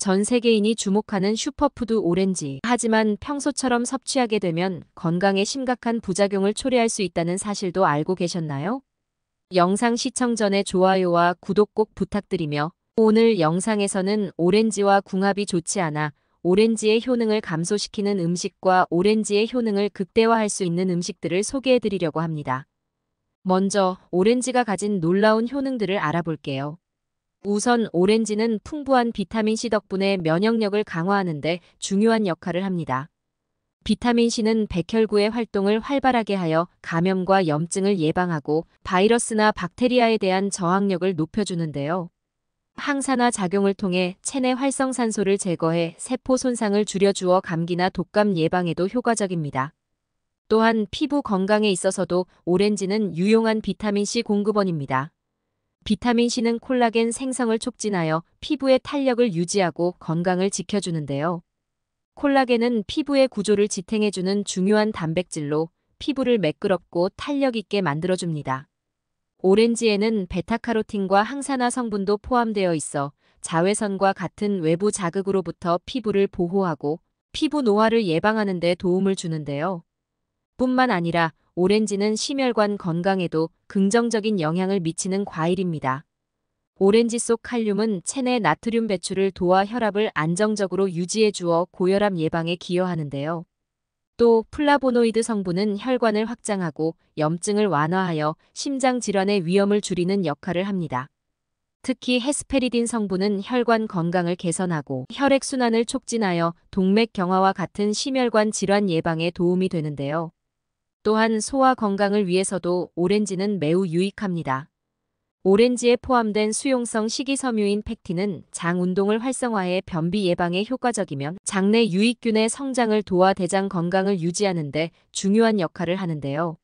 전 세계인이 주목하는 슈퍼푸드 오렌지. 하지만 평소처럼 섭취하게 되면 건강에 심각한 부작용을 초래할 수 있다는 사실도 알고 계셨나요? 영상 시청 전에 좋아요와 구독 꼭 부탁드리며 오늘 영상에서는 오렌지와 궁합이 좋지 않아 오렌지의 효능을 감소시키는 음식과 오렌지의 효능을 극대화할 수 있는 음식들을 소개해드리려고 합니다. 먼저 오렌지가 가진 놀라운 효능들을 알아볼게요. 우선 오렌지는 풍부한 비타민C 덕분에 면역력을 강화하는 데 중요한 역할을 합니다. 비타민C는 백혈구의 활동을 활발하게 하여 감염과 염증을 예방하고 바이러스나 박테리아에 대한 저항력을 높여주는데요. 항산화 작용을 통해 체내 활성산소를 제거해 세포 손상을 줄여주어 감기나 독감 예방에도 효과적입니다. 또한 피부 건강에 있어서도 오렌지는 유용한 비타민C 공급원입니다. 비타민C는 콜라겐 생성을 촉진하여 피부의 탄력을 유지하고 건강을 지켜주는데요. 콜라겐은 피부의 구조를 지탱해주는 중요한 단백질로 피부를 매끄럽고 탄력 있게 만들어줍니다. 오렌지에는 베타카로틴과 항산화 성분도 포함되어 있어 자외선과 같은 외부 자극으로부터 피부를 보호하고 피부 노화를 예방하는 데 도움을 주는데요. 뿐만 아니라 오렌지는 심혈관 건강에도 긍정적인 영향을 미치는 과일입니다. 오렌지 속 칼륨은 체내 나트륨 배출을 도와 혈압을 안정적으로 유지해 주어 고혈압 예방에 기여하는데요. 또 플라보노이드 성분은 혈관을 확장하고 염증을 완화하여 심장 질환의 위험을 줄이는 역할을 합니다. 특히 헤스페리딘 성분은 혈관 건강을 개선하고 혈액순환을 촉진하여 동맥 경화와 같은 심혈관 질환 예방에 도움이 되는데요. 또한 소화 건강을 위해서도 오렌지는 매우 유익합니다. 오렌지에 포함된 수용성 식이섬유인 팩틴은 장 운동을 활성화해 변비 예방에 효과적이며 장내 유익균의 성장을 도와 대장 건강을 유지하는 데 중요한 역할을 하는데요.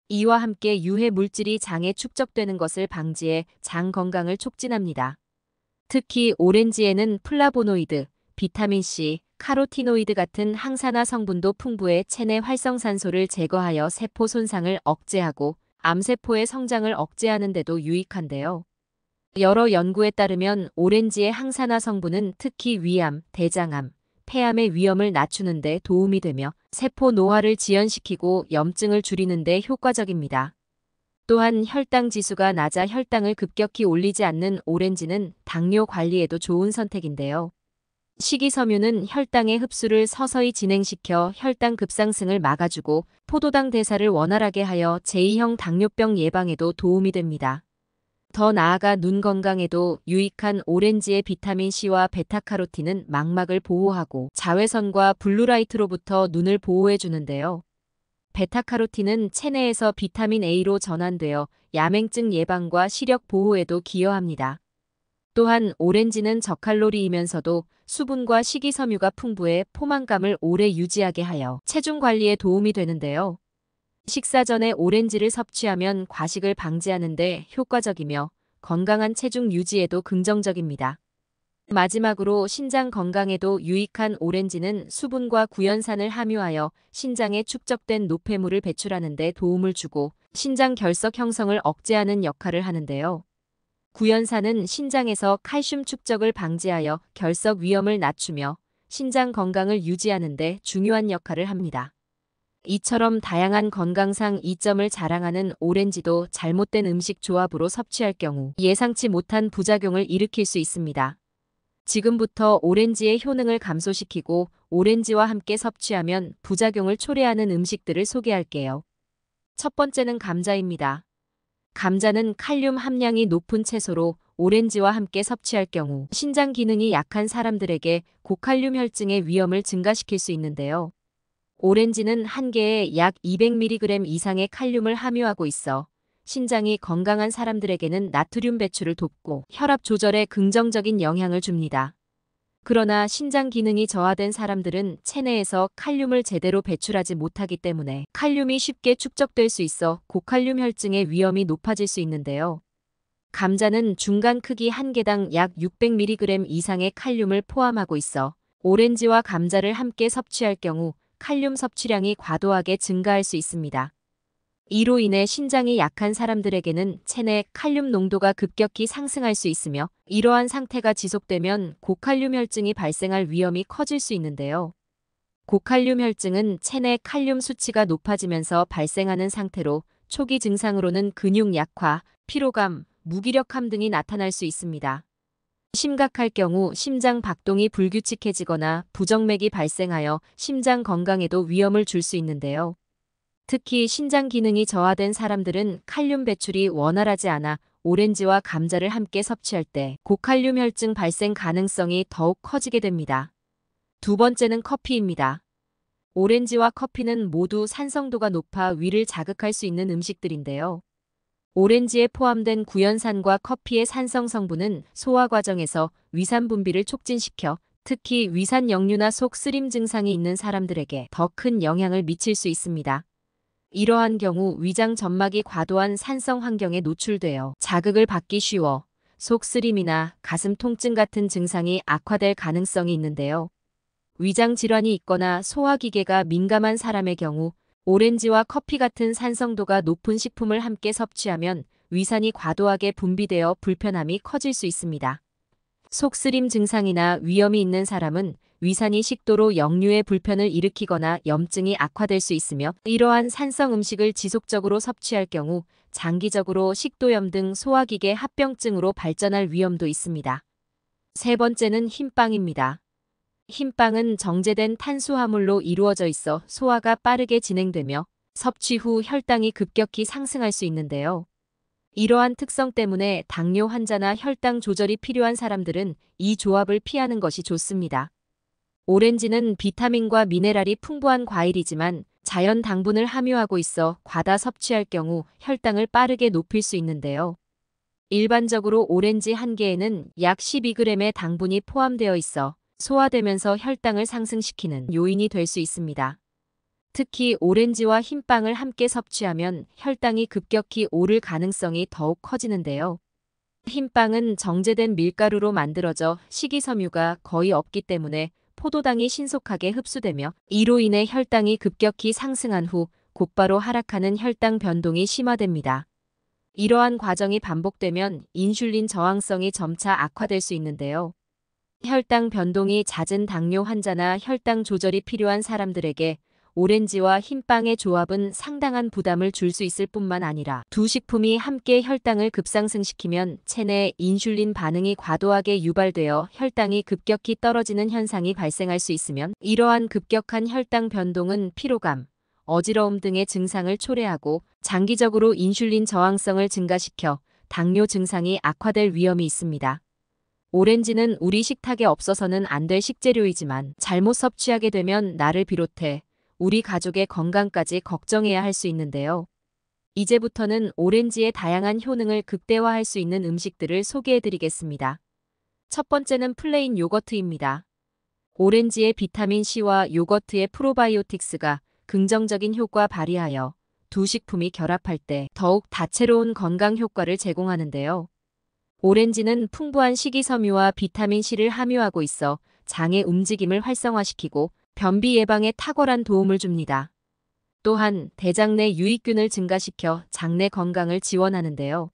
이와 함께 유해 물질이 장에 축적되는 것을 방지해 장 건강을 촉진합니다. 특히 오렌지에는 플라보노이드, 비타민C, 카로티노이드 같은 항산화 성분도 풍부해 체내 활성산소를 제거하여 세포 손상을 억제하고 암세포의 성장을 억제하는 데도 유익한데요. 여러 연구에 따르면 오렌지의 항산화 성분은 특히 위암, 대장암, 폐암의 위험을 낮추는 데 도움이 되며 세포 노화를 지연시키고 염증을 줄이는 데 효과적입니다. 또한 혈당 지수가 낮아 혈당을 급격히 올리지 않는 오렌지는 당뇨 관리에도 좋은 선택인데요. 식이섬유는 혈당의 흡수를 서서히 진행시켜 혈당 급상승을 막아주고 포도당 대사를 원활하게 하여 제2형 당뇨병 예방에도 도움이 됩니다. 더 나아가 눈 건강에도 유익한 오렌지의 비타민C와 베타카로틴은 망막을 보호하고 자외선과 블루라이트로부터 눈을 보호해 주는데요. 베타카로틴은 체내에서 비타민 A로 전환되어 야맹증 예방과 시력 보호에도 기여합니다. 또한 오렌지는 저칼로리이면서도 수분과 식이섬유가 풍부해 포만감을 오래 유지하게 하여 체중 관리에 도움이 되는데요. 식사 전에 오렌지를 섭취하면 과식을 방지하는 데 효과적이며 건강한 체중 유지에도 긍정적입니다. 마지막으로 신장 건강에도 유익한 오렌지는 수분과 구연산을 함유하여 신장에 축적된 노폐물을 배출하는 데 도움을 주고 신장 결석 형성을 억제하는 역할을 하는데요. 구연산은 신장에서 칼슘 축적을 방지하여 결석 위험을 낮추며 신장 건강을 유지하는 데 중요한 역할을 합니다. 이처럼 다양한 건강상 이점을 자랑하는 오렌지도 잘못된 음식 조합으로 섭취할 경우 예상치 못한 부작용을 일으킬 수 있습니다. 지금부터 오렌지의 효능을 감소시키고 오렌지와 함께 섭취하면 부작용을 초래하는 음식들을 소개할게요. 첫 번째는 감자입니다. 감자는 칼륨 함량이 높은 채소로 오렌지와 함께 섭취할 경우 신장 기능이 약한 사람들에게 고칼륨 혈증의 위험을 증가시킬 수 있는데요. 오렌지는 한 개에 약 200mg 이상의 칼륨을 함유하고 있어 신장이 건강한 사람들에게는 나트륨 배출을 돕고 혈압 조절에 긍정적인 영향을 줍니다. 그러나 신장 기능이 저하된 사람들은 체내에서 칼륨을 제대로 배출하지 못하기 때문에 칼륨이 쉽게 축적될 수 있어 고칼륨 혈증의 위험이 높아질 수 있는데요. 감자는 중간 크기 한 개당 약 600mg 이상의 칼륨을 포함하고 있어 오렌지와 감자를 함께 섭취할 경우 칼륨 섭취량이 과도하게 증가할 수 있습니다. 이로 인해 신장이 약한 사람들에게는 체내 칼륨 농도가 급격히 상승할 수 있으며 이러한 상태가 지속되면 고칼륨 혈증이 발생할 위험이 커질 수 있는데요. 고칼륨 혈증은 체내 칼륨 수치가 높아지면서 발생하는 상태로 초기 증상으로는 근육 약화, 피로감, 무기력함 등이 나타날 수 있습니다. 심각할 경우 심장 박동이 불규칙해지거나 부정맥이 발생하여 심장 건강에도 위험을 줄 수 있는데요. 특히 신장 기능이 저하된 사람들은 칼륨 배출이 원활하지 않아 오렌지와 감자를 함께 섭취할 때 고칼륨 혈증 발생 가능성이 더욱 커지게 됩니다. 두 번째는 커피입니다. 오렌지와 커피는 모두 산성도가 높아 위를 자극할 수 있는 음식들인데요. 오렌지에 포함된 구연산과 커피의 산성 성분은 소화 과정에서 위산 분비를 촉진시켜 특히 위산 역류나 속 쓰림 증상이 있는 사람들에게 더 큰 영향을 미칠 수 있습니다. 이러한 경우 위장 점막이 과도한 산성 환경에 노출되어 자극을 받기 쉬워 속 쓰림이나 가슴 통증 같은 증상이 악화될 가능성이 있는데요. 위장 질환이 있거나 소화기계가 민감한 사람의 경우 오렌지와 커피 같은 산성도가 높은 식품을 함께 섭취하면 위산이 과도하게 분비되어 불편함이 커질 수 있습니다. 속쓰림 증상이나 위염이 있는 사람은 위산이 식도로 역류에 불편을 일으키거나 염증이 악화될 수 있으며 이러한 산성 음식을 지속적으로 섭취할 경우 장기적으로 식도염 등 소화기계 합병증으로 발전할 위험도 있습니다. 세 번째는 흰빵입니다. 흰빵은 정제된 탄수화물로 이루어져 있어 소화가 빠르게 진행되며 섭취 후 혈당이 급격히 상승할 수 있는데요. 이러한 특성 때문에 당뇨 환자나 혈당 조절이 필요한 사람들은 이 조합을 피하는 것이 좋습니다. 오렌지는 비타민과 미네랄이 풍부한 과일이지만 자연 당분을 함유하고 있어 과다 섭취할 경우 혈당을 빠르게 높일 수 있는데요. 일반적으로 오렌지 한 개에는 약 12g의 당분이 포함되어 있어 소화되면서 혈당을 상승시키는 요인이 될 수 있습니다. 특히 오렌지와 흰빵을 함께 섭취하면 혈당이 급격히 오를 가능성이 더욱 커지는데요. 흰빵은 정제된 밀가루로 만들어져 식이섬유가 거의 없기 때문에 포도당이 신속하게 흡수되며 이로 인해 혈당이 급격히 상승한 후 곧바로 하락하는 혈당 변동이 심화됩니다. 이러한 과정이 반복되면 인슐린 저항성이 점차 악화될 수 있는데요. 혈당 변동이 잦은 당뇨 환자나 혈당 조절이 필요한 사람들에게 오렌지와 흰빵의 조합은 상당한 부담을 줄 수 있을 뿐만 아니라 두 식품이 함께 혈당을 급상승시키면 체내 인슐린 반응이 과도하게 유발되어 혈당이 급격히 떨어지는 현상이 발생할 수 있으면 이러한 급격한 혈당 변동은 피로감, 어지러움 등의 증상을 초래하고 장기적으로 인슐린 저항성을 증가시켜 당뇨 증상이 악화될 위험이 있습니다. 오렌지는 우리 식탁에 없어서는 안 될 식재료이지만 잘못 섭취하게 되면 나를 비롯해 우리 가족의 건강까지 걱정해야 할 수 있는데요. 이제부터는 오렌지의 다양한 효능을 극대화할 수 있는 음식들을 소개해드리겠습니다. 첫 번째는 플레인 요거트입니다. 오렌지의 비타민C와 요거트의 프로바이오틱스가 긍정적인 효과 발휘하여 두 식품이 결합할 때 더욱 다채로운 건강 효과를 제공하는데요. 오렌지는 풍부한 식이섬유와 비타민C를 함유하고 있어 장의 움직임을 활성화시키고 변비 예방에 탁월한 도움을 줍니다. 또한 대장 내 유익균을 증가시켜 장내 건강을 지원하는데요.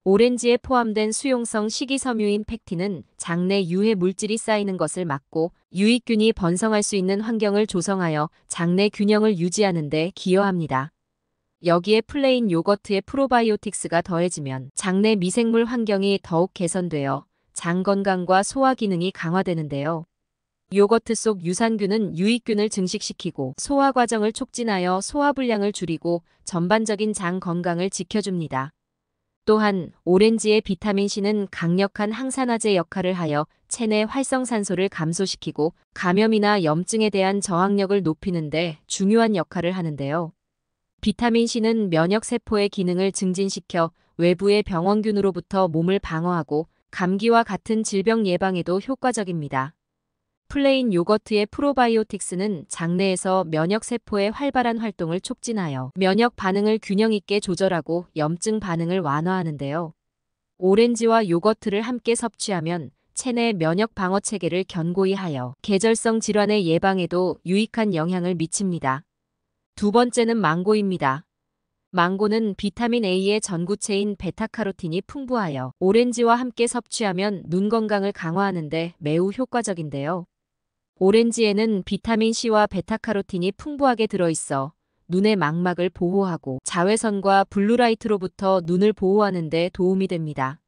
오렌지에 포함된 수용성 식이섬유인 팩틴은 장내 유해 물질이 쌓이는 것을 막고 유익균이 번성할 수 있는 환경을 조성하여 장내 균형을 유지하는 데 기여합니다. 여기에 플레인 요거트의 프로바이오틱스가 더해지면 장내 미생물 환경이 더욱 개선되어 장 건강과 소화 기능이 강화되는데요. 요거트 속 유산균은 유익균을 증식시키고 소화 과정을 촉진하여 소화불량을 줄이고 전반적인 장 건강을 지켜줍니다. 또한 오렌지의 비타민C는 강력한 항산화제 역할을 하여 체내 활성산소를 감소시키고 감염이나 염증에 대한 저항력을 높이는 데 중요한 역할을 하는데요. 비타민C는 면역세포의 기능을 증진시켜 외부의 병원균으로부터 몸을 방어하고 감기와 같은 질병 예방에도 효과적입니다. 플레인 요거트의 프로바이오틱스는 장내에서 면역세포의 활발한 활동을 촉진하여 면역 반응을 균형 있게 조절하고 염증 반응을 완화하는데요. 오렌지와 요거트를 함께 섭취하면 체내 면역 방어 체계를 견고히 하여 계절성 질환의 예방에도 유익한 영향을 미칩니다. 두 번째는 망고입니다. 망고는 비타민 A의 전구체인 베타카로틴이 풍부하여 오렌지와 함께 섭취하면 눈 건강을 강화하는 데 매우 효과적인데요. 오렌지에는 비타민 C와 베타카로틴이 풍부하게 들어있어 눈의 망막을 보호하고 자외선과 블루라이트로부터 눈을 보호하는 데 도움이 됩니다.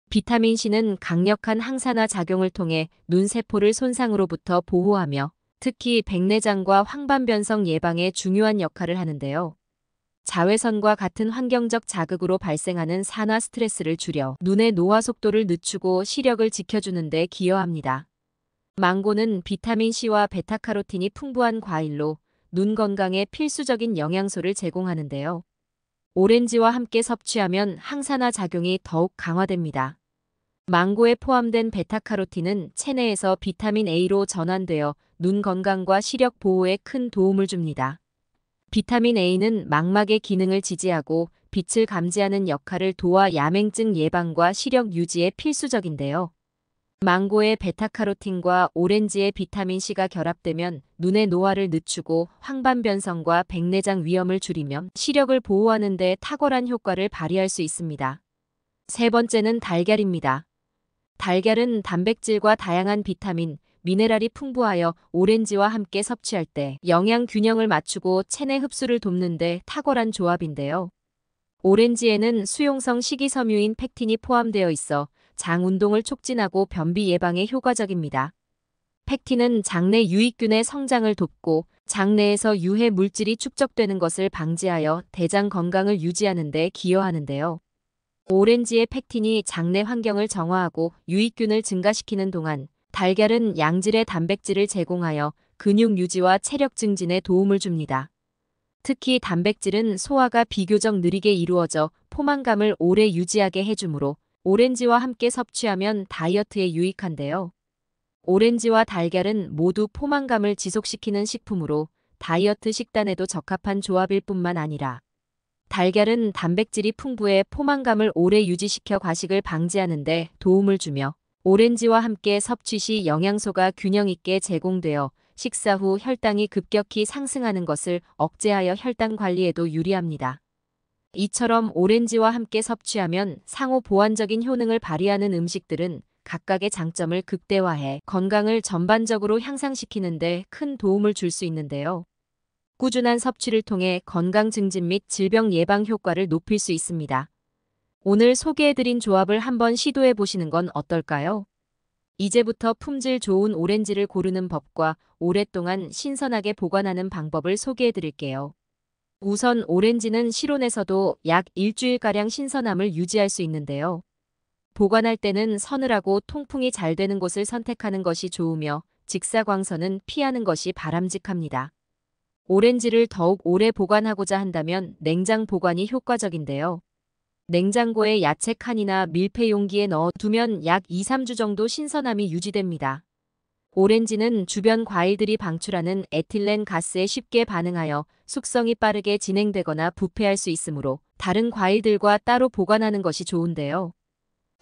비타민 C는 강력한 항산화 작용을 통해 눈 세포를 손상으로부터 보호하며 특히 백내장과 황반변성 예방에 중요한 역할을 하는데요. 자외선과 같은 환경적 자극으로 발생하는 산화 스트레스를 줄여 눈의 노화 속도를 늦추고 시력을 지켜주는 데 기여합니다. 망고는 비타민 C와 베타카로틴이 풍부한 과일로 눈 건강에 필수적인 영양소를 제공하는데요. 오렌지와 함께 섭취하면 항산화 작용이 더욱 강화됩니다. 망고에 포함된 베타카로틴은 체내에서 비타민 A로 전환되어 눈 건강과 시력 보호에 큰 도움을 줍니다. 비타민 A는 망막의 기능을 지지하고 빛을 감지하는 역할을 도와 야맹증 예방과 시력 유지에 필수적인데요. 망고의 베타카로틴과 오렌지의 비타민 C가 결합되면 눈의 노화를 늦추고 황반변성과 백내장 위험을 줄이며 시력을 보호하는 데 탁월한 효과를 발휘할 수 있습니다. 세 번째는 달걀입니다. 달걀은 단백질과 다양한 비타민, 미네랄이 풍부하여 오렌지와 함께 섭취할 때 영양 균형을 맞추고 체내 흡수를 돕는 데 탁월한 조합인데요. 오렌지에는 수용성 식이섬유인 팩틴이 포함되어 있어 장 운동을 촉진하고 변비 예방에 효과적입니다. 팩틴은 장내 유익균의 성장을 돕고 장내에서 유해 물질이 축적되는 것을 방지하여 대장 건강을 유지하는 데 기여하는데요. 오렌지의 팩틴이 장내 환경을 정화하고 유익균을 증가시키는 동안 달걀은 양질의 단백질을 제공하여 근육 유지와 체력 증진에 도움을 줍니다. 특히 단백질은 소화가 비교적 느리게 이루어져 포만감을 오래 유지하게 해주므로 오렌지와 함께 섭취하면 다이어트에 유익한데요. 오렌지와 달걀은 모두 포만감을 지속시키는 식품으로 다이어트 식단에도 적합한 조합일 뿐만 아니라 달걀은 단백질이 풍부해 포만감을 오래 유지시켜 과식을 방지하는 데 도움을 주며 오렌지와 함께 섭취 시 영양소가 균형 있게 제공되어 식사 후 혈당이 급격히 상승하는 것을 억제하여 혈당 관리에도 유리합니다. 이처럼 오렌지와 함께 섭취하면 상호 보완적인 효능을 발휘하는 음식들은 각각의 장점을 극대화해 건강을 전반적으로 향상시키는 데 큰 도움을 줄 수 있는데요. 꾸준한 섭취를 통해 건강 증진 및 질병 예방 효과를 높일 수 있습니다. 오늘 소개해드린 조합을 한번 시도해 보시는 건 어떨까요? 이제부터 품질 좋은 오렌지를 고르는 법과 오랫동안 신선하게 보관하는 방법을 소개해 드릴게요. 우선 오렌지는 실온에서도 약 일주일가량 신선함을 유지할 수 있는데요. 보관할 때는 서늘하고 통풍이 잘 되는 곳을 선택하는 것이 좋으며 직사광선은 피하는 것이 바람직합니다. 오렌지를 더욱 오래 보관하고자 한다면 냉장 보관이 효과적인데요. 냉장고에 야채 칸이나 밀폐 용기에 넣어 두면 약 2-3주 정도 신선함이 유지됩니다. 오렌지는 주변 과일들이 방출하는 에틸렌 가스에 쉽게 반응하여 숙성이 빠르게 진행되거나 부패할 수 있으므로 다른 과일들과 따로 보관하는 것이 좋은데요.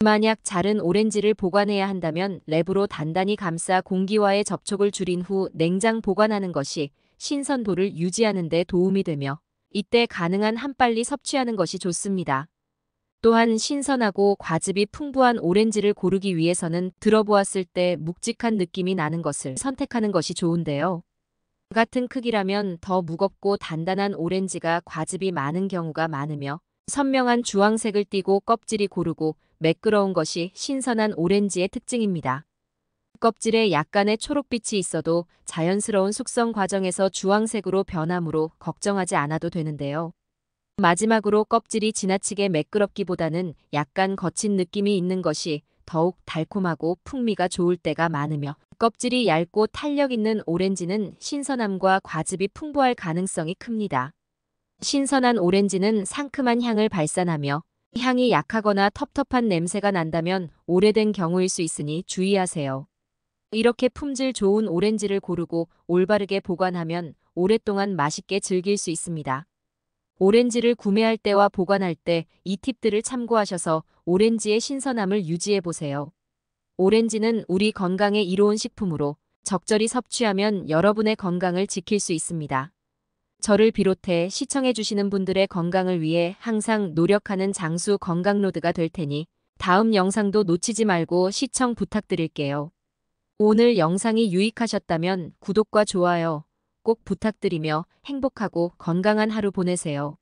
만약 자른 오렌지를 보관해야 한다면 랩으로 단단히 감싸 공기와의 접촉을 줄인 후 냉장 보관하는 것이 신선도를 유지하는 데 도움이 되며 이때 가능한 한 빨리 섭취하는 것이 좋습니다. 또한 신선하고 과즙이 풍부한 오렌지를 고르기 위해서는 들어보았을 때 묵직한 느낌이 나는 것을 선택하는 것이 좋은데요. 같은 크기라면 더 무겁고 단단한 오렌지가 과즙이 많은 경우가 많으며 선명한 주황색을 띠고 껍질이 고르고 매끄러운 것이 신선한 오렌지의 특징입니다. 껍질에 약간의 초록빛이 있어도 자연스러운 숙성 과정에서 주황색으로 변하므로 걱정하지 않아도 되는데요. 마지막으로 껍질이 지나치게 매끄럽기보다는 약간 거친 느낌이 있는 것이 더욱 달콤하고 풍미가 좋을 때가 많으며 껍질이 얇고 탄력 있는 오렌지는 신선함과 과즙이 풍부할 가능성이 큽니다. 신선한 오렌지는 상큼한 향을 발산하며 향이 약하거나 텁텁한 냄새가 난다면 오래된 경우일 수 있으니 주의하세요. 이렇게 품질 좋은 오렌지를 고르고 올바르게 보관하면 오랫동안 맛있게 즐길 수 있습니다. 오렌지를 구매할 때와 보관할 때 이 팁들을 참고하셔서 오렌지의 신선함을 유지해 보세요. 오렌지는 우리 건강에 이로운 식품으로 적절히 섭취하면 여러분의 건강을 지킬 수 있습니다. 저를 비롯해 시청해주시는 분들의 건강을 위해 항상 노력하는 장수 건강로드가 될 테니 다음 영상도 놓치지 말고 시청 부탁드릴게요. 오늘 영상이 유익하셨다면 구독과 좋아요 꼭 부탁드리며 행복하고 건강한 하루 보내세요.